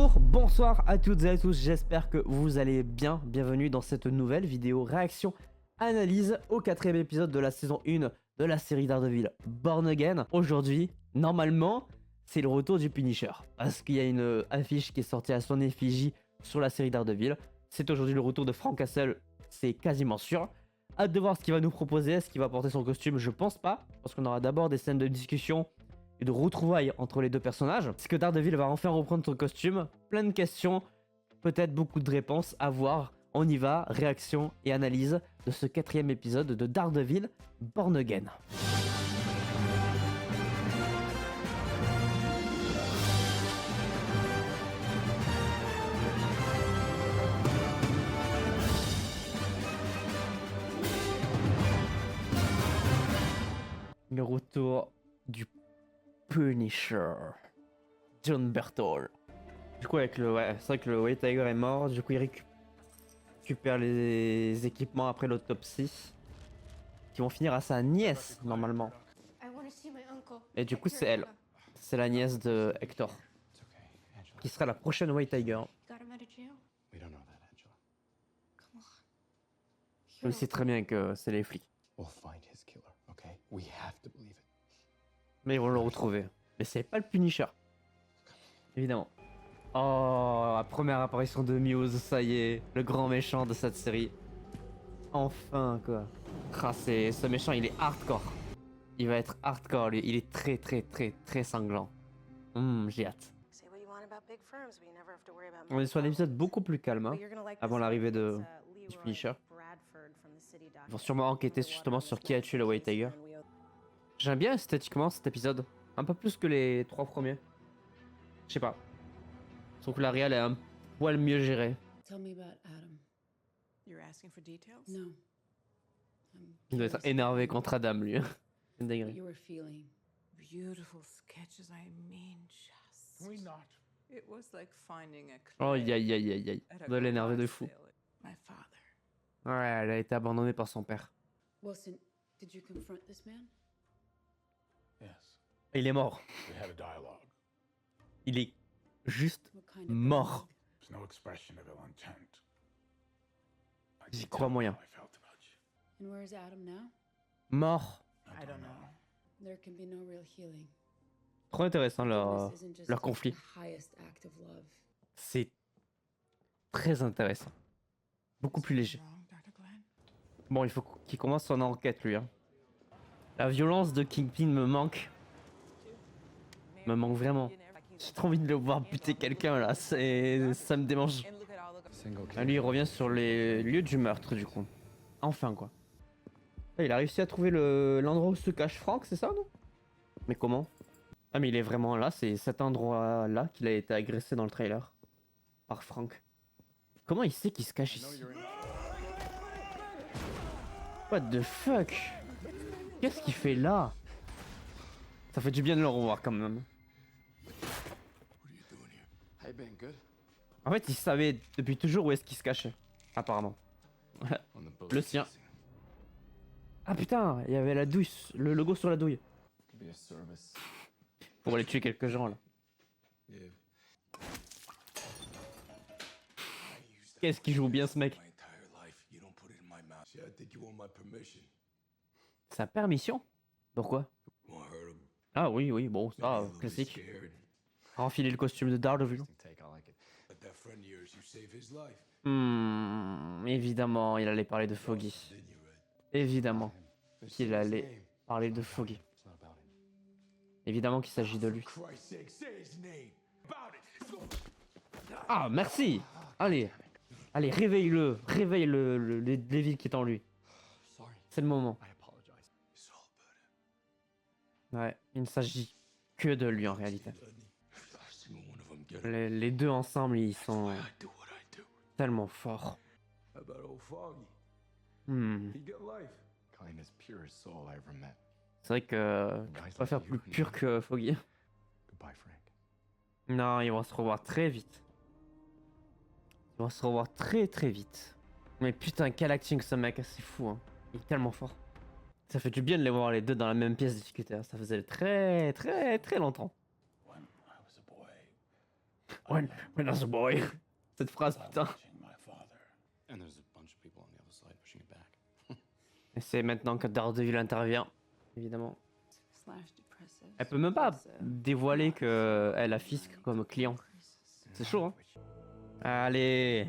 Bonjour, bonsoir à toutes et à tous, j'espère que vous allez bien. Bienvenue dans cette nouvelle vidéo réaction analyse au 4ème épisode de la saison 1 de la série Daredevil Born Again. Aujourd'hui, normalement, c'est le retour du Punisher, parce qu'il y a une affiche qui est sortie à son effigie sur la série Daredevil. C'est aujourd'hui le retour de Frank Castle, c'est quasiment sûr. Hâte de voir ce qu'il va nous proposer, est-ce qu'il va porter son costume, je pense pas, parce qu'on aura d'abord des scènes de discussion et de retrouvailles entre les deux personnages. Est-ce que Daredevil va enfin reprendre son costume? Plein de questions, peut-être beaucoup de réponses à voir. On y va, réaction et analyse de ce 4ème épisode de Daredevil Born Again. Le retour du Punisher, John Berthold. Du coup, avec le, c'est vrai que le White Tiger est mort. Du coup, il récupère les équipements après l'autopsie, qui vont finir à sa nièce normalement. Et du coup, c'est elle. C'est la nièce de Hector, qui sera la prochaine White Tiger. Je sais très bien que c'est les flics. Mais ils vont le retrouver. Mais c'est pas le Punisher. Évidemment. Oh, la première apparition de Muse, ça y est. Le grand méchant de cette série. Enfin, quoi. Ah, ce méchant, il est hardcore. Il va être hardcore, lui. Il est très sanglant. J'ai hâte. On est sur un épisode beaucoup plus calme, hein, avant l'arrivée du Punisher. Ils vont sûrement enquêter justement sur qui a tué le White Tiger. J'aime bien esthétiquement cet épisode. Un peu plus que les 3 premiers. Je sais pas. Je trouve que la réal est un poil mieux gérée. Il doit être énervé contre Adam, lui. C'est une dinguerie. Oh, aïe aïe aïe aïe aïe. Il doit l'énerver de fou. Ouais, elle a été abandonnée par son père. Wilson, did you confront this man? Il est mort. Il est juste mort. J'y crois moyen. And where is Adam now? Mort. There can be no real healing. Trop intéressant Forgiveness isn't just leur conflit. the highest act of love. C'est très intéressant. Beaucoup plus léger. Bon, il faut qu'il commence son enquête, lui. Hein. La violence de Kingpin me manque. Me manque vraiment. J'ai trop envie de le voir buter quelqu'un, là. Ça me démange. Ah, lui, il revient sur les lieux du meurtre, du coup. Enfin, quoi. Ah, il a réussi à trouver l'endroit où se cache Frank, c'est ça, non? Mais comment? Ah, mais il est vraiment là. C'est cet endroit-là qu'il a été agressé dans le trailer. Par Frank. Comment il sait qu'il se cache ici? What the fuck? Qu'est-ce qu'il fait là? Ça fait du bien de le revoir quand même. En fait, il savait depuis toujours où est-ce qu'il se cachait. Apparemment. Le sien. Ah putain, il y avait la douille, le logo sur la douille. Pour aller tuer quelques gens là. Qu'est-ce qu'il joue bien ce mec? Sa permission? Pourquoi? Ah oui, oui, bon, ça, classique. Renfiler le costume de Daredevil. Évidemment, il allait parler de Foggy. Évidemment qu'il allait parler de Foggy. Évidemment qu'il s'agit de lui. Ah, merci! Allez, allez, réveille-le. Réveille le Devil qui est en lui. C'est le moment. Ouais, il ne s'agit que de lui en réalité. Les deux ensemble, ils sont tellement forts. C'est vrai que je préfère plus pur que Foggy. Non, ils vont se revoir très vite. Ils vont se revoir très vite. Mais putain, quel acting ce mec, c'est fou. Hein. Il est tellement fort. Ça fait du bien de les voir les deux dans la même pièce discuter. Ça faisait très longtemps. when I was a boy. Cette phrase, putain. And there's a bunch of people on the other side pushing it back. Et c'est maintenant que Daredevil intervient, évidemment. Slash depressive. Elle peut même pas dévoiler que elle a Fisk comme client. C'est chaud, hein. Allez,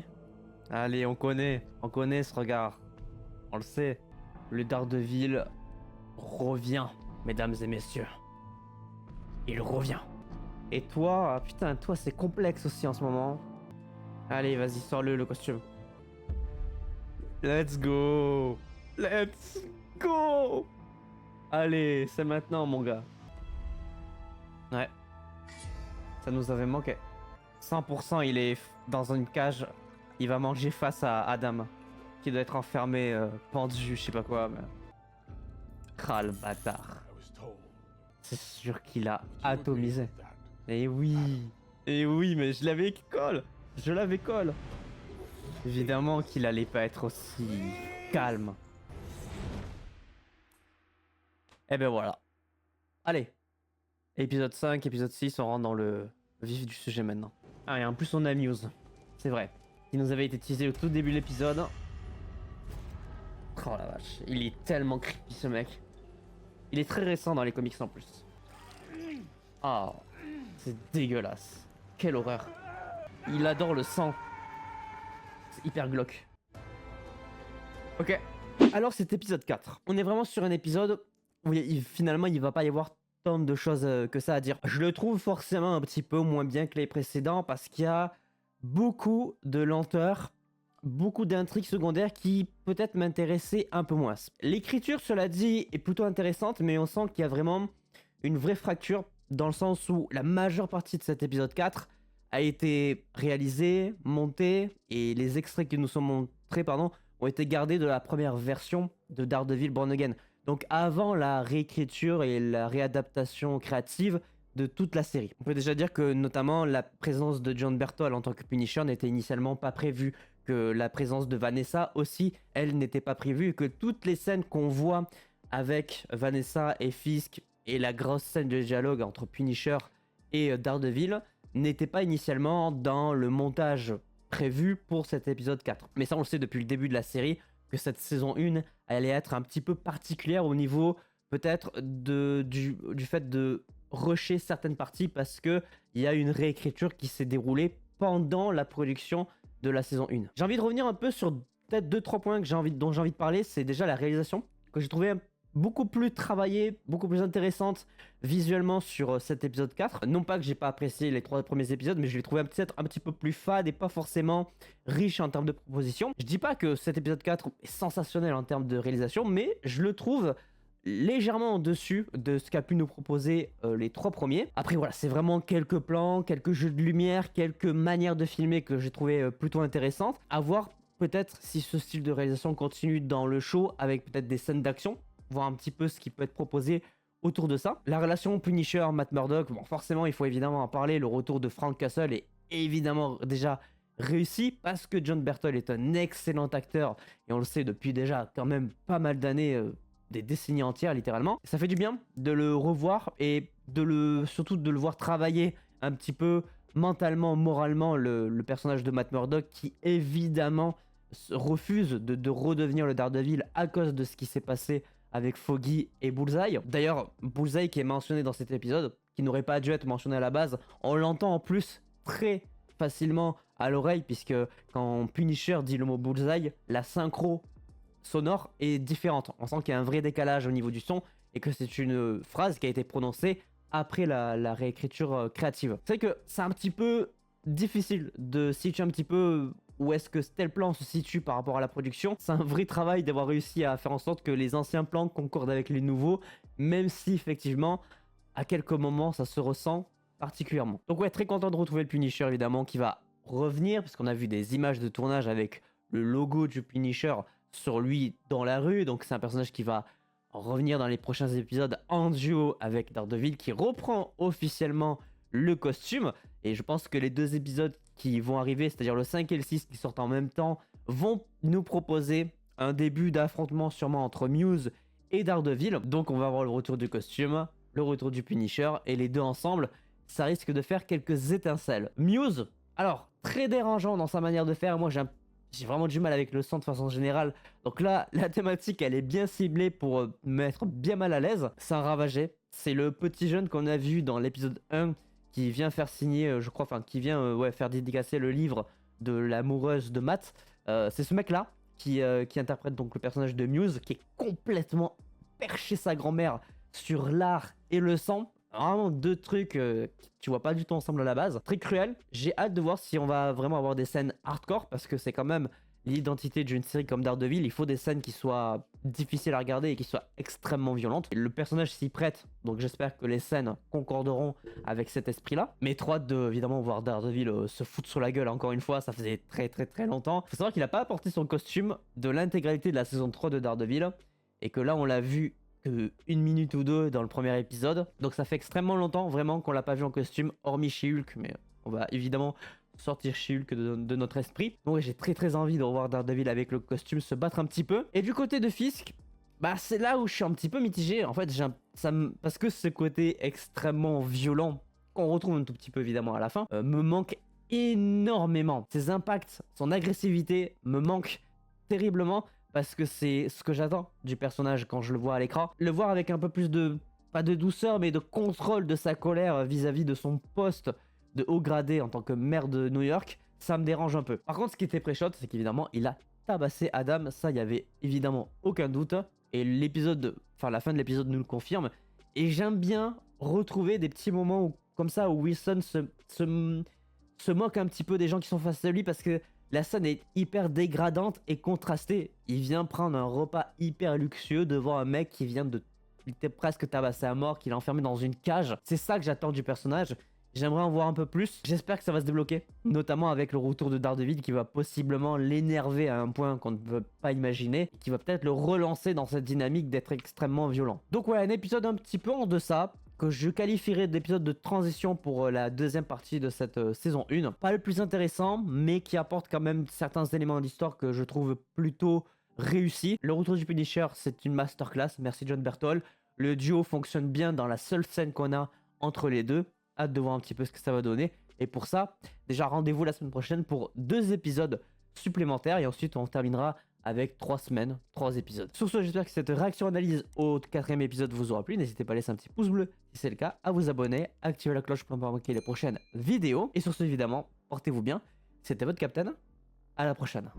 allez, on connaît ce regard. On le sait. Le Daredevil revient, mesdames et messieurs. Il revient. Et toi, ah, putain, toi c'est complexe aussi en ce moment. Allez, vas-y, sors-le costume. Let's go. Let's go. Allez, c'est maintenant, mon gars. Ouais. Ça nous avait manqué. 100%, il est dans une cage. Il va manger face à Adam, qui doit être enfermé, pendu, je sais pas quoi. Mais... Ah, le bâtard. C'est sûr qu'il a atomisé. Et oui, mais je l'avais colle. Je l'avais colle. Évidemment qu'il allait pas être aussi calme. Et ben voilà. Allez. Épisode 5, épisode 6, on rentre dans le vif du sujet maintenant. Ah, et en plus on a news. C'est vrai. Il nous avait été teasé au tout début de l'épisode. Oh la vache. Il est tellement creepy ce mec. Il est très récent dans les comics en plus. Ah, c'est dégueulasse. Quelle horreur. Il adore le sang. C'est hyper glauque. Ok. Alors c'est épisode 4. On est vraiment sur un épisode où finalement il va pas y avoir tant de choses que ça à dire. Je le trouve forcément un petit peu moins bien que les précédents parce qu'il y a beaucoup de lenteur, beaucoup d'intrigues secondaires qui peut-être m'intéressaient un peu moins. L'écriture, cela dit, est plutôt intéressante, mais on sent qu'il y a vraiment une vraie fracture dans le sens où la majeure partie de cet épisode 4 a été réalisée, montée, et les extraits qui nous sont montrés, ont été gardés de la première version de Daredevil Born Again. Donc avant la réécriture et la réadaptation créative de toute la série. On peut déjà dire que notamment la présence de John Berthold en tant que Punisher n'était initialement pas prévue, que la présence de Vanessa aussi, elle n'était pas prévue, et que toutes les scènes qu'on voit avec Vanessa et Fisk et la grosse scène de dialogue entre Punisher et Daredevil n'étaient pas initialement dans le montage prévu pour cet épisode 4. Mais ça on le sait depuis le début de la série, que cette saison 1 allait être un petit peu particulière au niveau peut-être du fait de rusher certaines parties parce que il y a une réécriture qui s'est déroulée pendant la production de la saison 1. J'ai envie de revenir un peu sur peut-être 2-3 points dont j'ai envie de parler. C'est déjà la réalisation que j'ai trouvé beaucoup plus travaillée, beaucoup plus intéressante visuellement sur cet épisode 4. Non pas que j'ai pas apprécié les 3 premiers épisodes, mais je l'ai trouvé peut-être un petit peu plus fade et pas forcément riche en termes de propositions. Je dis pas que cet épisode 4 est sensationnel en termes de réalisation, mais je le trouve légèrement au-dessus de ce qu'a pu nous proposer les 3 premiers. Après voilà, c'est vraiment quelques plans, quelques jeux de lumière, quelques manières de filmer que j'ai trouvé plutôt intéressantes. À voir peut-être si ce style de réalisation continue dans le show avec peut-être des scènes d'action, voir un petit peu ce qui peut être proposé autour de ça. La relation Punisher-Matt Murdock, bon forcément il faut évidemment en parler, le retour de Frank Castle est évidemment déjà réussi parce que John Berthold est un excellent acteur et on le sait depuis déjà quand même pas mal d'années, des décennies entières littéralement. Ça fait du bien de le revoir et surtout de le voir travailler un petit peu mentalement, moralement le personnage de Matt Murdock qui évidemment refuse de redevenir le Daredevil à cause de ce qui s'est passé avec Foggy et Bullseye. D'ailleurs, Bullseye qui est mentionné dans cet épisode, qui n'aurait pas dû être mentionné à la base, on l'entend en plus très facilement à l'oreille, puisque quand Punisher dit le mot Bullseye, la synchro sonore est différente. On sent qu'il y a un vrai décalage au niveau du son, et que c'est une phrase qui a été prononcée après la réécriture créative. C'est que c'est un petit peu difficile de situer un petit peu où est-ce que tel plan se situe par rapport à la production. C'est un vrai travail d'avoir réussi à faire en sorte que les anciens plans concordent avec les nouveaux, même si effectivement, à quelques moments, ça se ressent particulièrement. Donc ouais, très content de retrouver le Punisher évidemment, qui va revenir, parce qu'on a vu des images de tournage avec le logo du Punisher sur lui dans la rue, donc c'est un personnage qui va revenir dans les prochains épisodes en duo avec Daredevil, qui reprend officiellement le costume, et je pense que les 2 épisodes qui vont arriver, c'est-à-dire le 5 et le 6 qui sortent en même temps, vont nous proposer un début d'affrontement sûrement entre Muse et Daredevil. Donc on va avoir le retour du costume, le retour du Punisher, et les deux ensemble, ça risque de faire quelques étincelles. Muse, alors très dérangeant dans sa manière de faire, moi j'ai vraiment du mal avec le sang de façon générale. Donc là, la thématique, elle est bien ciblée pour me mettre bien mal à l'aise. C'est un ravagé. C'est le petit jeune qu'on a vu dans l'épisode 1 qui vient faire signer, je crois, enfin, qui vient faire dédicacer le livre de l'amoureuse de Matt. C'est ce mec-là qui interprète donc le personnage de Muse, qui est complètement perché sa grand-mère sur l'art et le sang. Vraiment deux trucs qui tu vois pas du tout ensemble à la base. Très cruel. J'ai hâte de voir si on va vraiment avoir des scènes hardcore parce que c'est quand même l'identité d'une série comme Daredevil. Il faut des scènes qui soient difficiles à regarder et qui soient extrêmement violentes. Et le personnage s'y prête, donc j'espère que les scènes concorderont avec cet esprit-là. Mais trop hâte de évidemment voir Daredevil se foutre sur la gueule encore une fois. Ça faisait très longtemps. Faut savoir qu'il a pas apporté son costume de l'intégralité de la saison 3 de Daredevil et que là on l'a vu que 1 minute ou 2 dans le premier épisode. Donc ça fait extrêmement longtemps vraiment qu'on l'a pas vu en costume, hormis chez Hulk, mais on va évidemment sortir chez Hulk de notre esprit. Donc ouais, j'ai très envie de revoir Daredevil avec le costume se battre un petit peu. Et du côté de Fisk, bah c'est là où je suis un petit peu mitigé. En fait, parce que ce côté extrêmement violent, qu'on retrouve un tout petit peu évidemment à la fin, me manque énormément. Ses impacts, son agressivité me manquent terriblement. Parce que c'est ce que j'attends du personnage quand je le vois à l'écran. Le voir avec un peu plus de, pas de douceur, mais de contrôle de sa colère vis-à-vis de son poste de haut gradé en tant que maire de New York, ça me dérange un peu. Par contre, ce qui était pré-shot, c'est qu'évidemment, il a tabassé Adam. Ça, il y avait évidemment aucun doute. Et la fin de l'épisode nous le confirme. Et j'aime bien retrouver des petits moments comme ça où Wilson se moque un petit peu des gens qui sont face à lui parce que la scène est hyper dégradante et contrastée. Il vient prendre un repas hyper luxueux devant un mec qui vient de... Il était presque tabassé à mort, qu'il est enfermé dans une cage. C'est ça que j'attends du personnage. J'aimerais en voir un peu plus. J'espère que ça va se débloquer. Notamment avec le retour de Daredevil qui va possiblement l'énerver à un point qu'on ne peut pas imaginer. Qui va peut-être le relancer dans cette dynamique d'être extrêmement violent. Donc ouais, un épisode un petit peu en deçà, que je qualifierais d'épisode de transition pour la deuxième partie de cette saison 1. Pas le plus intéressant, mais qui apporte quand même certains éléments d'histoire que je trouve plutôt réussis. Le retour du Punisher, c'est une masterclass, merci John Berthold. Le duo fonctionne bien dans la seule scène qu'on a entre les deux. Hâte de voir un petit peu ce que ça va donner. Et pour ça, déjà rendez-vous la semaine prochaine pour 2 épisodes supplémentaires. Et ensuite, on terminera avec 3 semaines, 3 épisodes. Sur ce, j'espère que cette réaction-analyse au 4e épisode vous aura plu. N'hésitez pas à laisser un petit pouce bleu si c'est le cas, à vous abonner, activer la cloche pour ne pas manquer les prochaines vidéos. Et sur ce, évidemment, portez-vous bien. C'était votre Captain. À la prochaine.